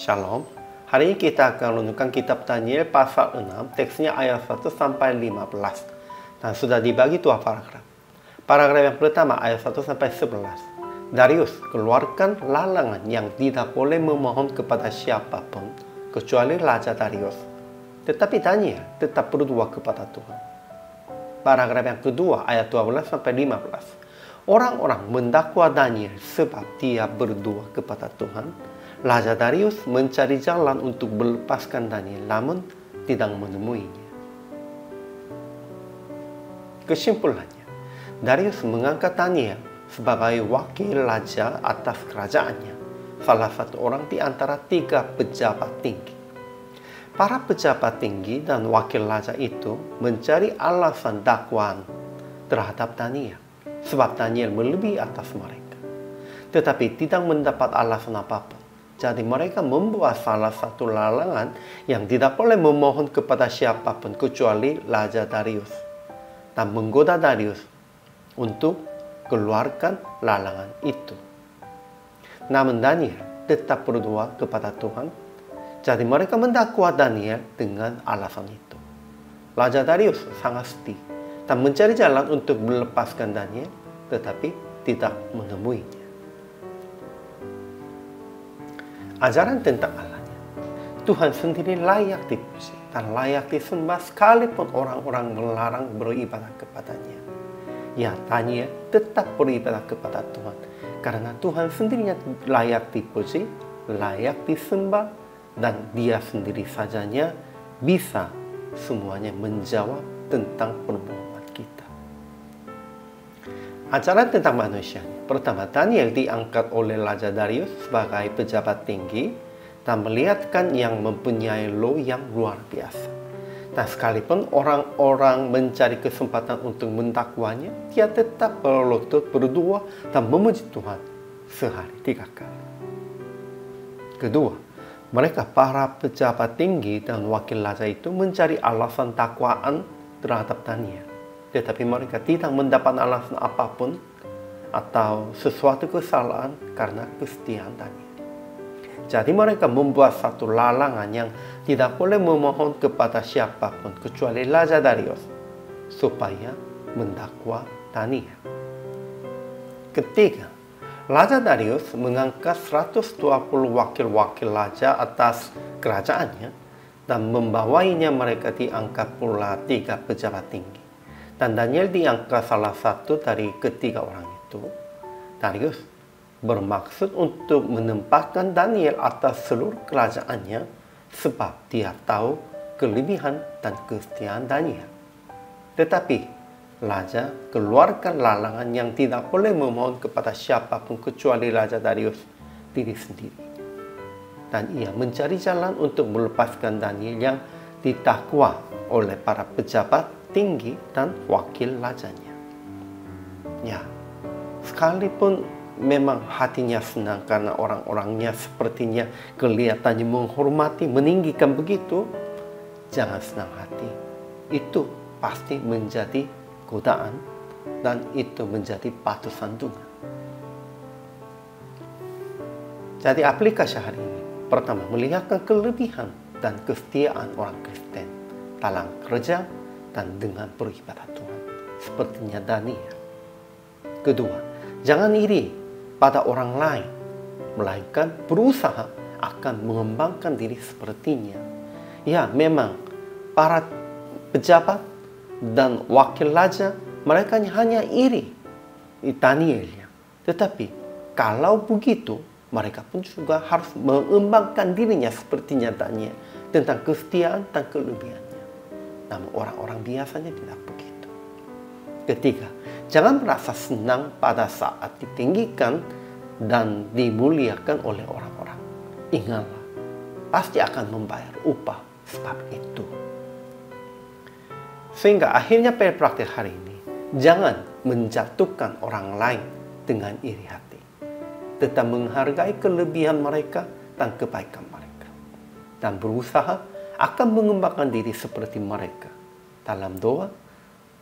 Shalom. Hari ini kita akan renungkan kitab Daniel pasal 6, teksnya ayat 1 sampai 15. Dan sudah dibagi dua paragraf. Paragraf yang pertama ayat 1 sampai 11. Darius keluarkan larangan yang tidak boleh memohon kepada siapapun kecuali Raja Darius. Tetapi Daniel tetap berdoa kepada Tuhan. Paragraf yang kedua ayat 12 sampai 15. Orang-orang mendakwa Daniel sebab dia berdoa kepada Tuhan. Raja Darius mencari jalan untuk melepaskan Daniel, namun tidak menemuinya. Kesimpulannya, Darius mengangkat Daniel sebagai wakil raja atas kerajaannya, salah satu orang di antara 3 pejabat tinggi. Para pejabat tinggi dan wakil raja itu mencari alasan dakwaan terhadap Daniel, sebab Daniel melebihi atas mereka. Tetapi tidak mendapat alasan apapun. Jadi mereka membuat salah satu larangan yang tidak boleh memohon kepada siapapun kecuali Raja Darius. Dan menggoda Darius untuk keluarkan larangan itu. Namun Daniel tetap berdoa kepada Tuhan. Jadi mereka mendakwa Daniel dengan alasan itu. Raja Darius sangat sedih dan mencari jalan untuk melepaskan Daniel, tetapi tidak menemuinya. Ajaran tentang Allahnya. Tuhan sendiri layak dipuji dan layak disembah sekalipun orang-orang melarang beribadah kepadanya. Ya, Daniel tetap beribadah kepada Tuhan karena Tuhan sendirinya layak dipuji, layak disembah, dan dia sendiri sajanya bisa semuanya menjawab tentang permohonan kita. Ajaran tentang manusia. Pertama, Daniel diangkat oleh Raja Darius sebagai pejabat tinggi dan melihatkan yang mempunyai law yang luar biasa. Dan sekalipun orang-orang mencari kesempatan untuk mendakwanya, dia tetap berlutut berdoa dan memuji Tuhan sehari 3 kali. Kedua, mereka para pejabat tinggi dan wakil raja itu mencari alasan dakwaan terhadap Daniel. Tetapi mereka tidak mendapat alasan apapun atau sesuatu kesalahan karena kesetiaan Daniel. Jadi mereka membuat satu larangan yang tidak boleh memohon kepada siapapun kecuali Raja Darius supaya mendakwa Daniel. Ketiga, Raja Darius mengangkat 120 wakil-wakil raja atas kerajaannya dan membawainya mereka diangkat pula 3 pejabat tinggi. Dan Daniel diangkat salah satu dari ketiga orang itu. Darius bermaksud untuk menempatkan Daniel atas seluruh kerajaannya sebab dia tahu kelebihan dan kesetiaan Daniel. Tetapi Raja keluarkan larangan yang tidak boleh memohon kepada siapapun kecuali Raja Darius diri sendiri. Dan ia mencari jalan untuk melepaskan Daniel yang didakwa oleh para pejabat tinggi dan wakil rajanya. Ya, sekalipun memang hatinya senang karena orang-orangnya sepertinya kelihatannya menghormati, meninggikan begitu, jangan senang hati. Itu pasti menjadi godaan dan itu menjadi batu sandungan. Jadi aplikasi hari ini, pertama, melihatkan kelebihan dan kesetiaan orang Kristen dalam kerja dan dengan beribadah Tuhan, sepertinya Daniel. Kedua, jangan iri pada orang lain, melainkan berusaha akan mengembangkan diri sepertinya. Ya, memang para pejabat dan wakil raja, mereka hanya iri Danielnya. Tetapi kalau begitu, mereka pun juga harus mengembangkan dirinya sepertinya Daniel tentang kesetiaan dan kelebihannya. Namun orang-orang biasanya tidak begitu. Ketiga, jangan merasa senang pada saat ditinggikan dan dimuliakan oleh orang-orang. Ingatlah, pasti akan membayar upah sebab itu. Sehingga akhirnya praktik hari ini, jangan menjatuhkan orang lain dengan iri hati. Tetap menghargai kelebihan mereka dan kebaikan mereka. Dan berusaha akan mengembangkan diri seperti mereka dalam doa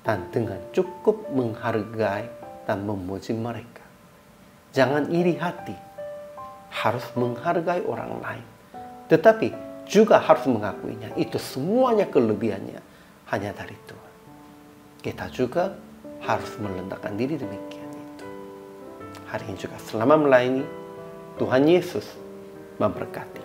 dan dengan cukup menghargai dan memuji mereka. Jangan iri hati, harus menghargai orang lain Tetapi juga harus mengakuinya, itu semuanya kelebihannya hanya dari Tuhan. Kita juga harus meletakkan diri demikian itu. Hari ini juga selama melayani, Tuhan Yesus memberkati.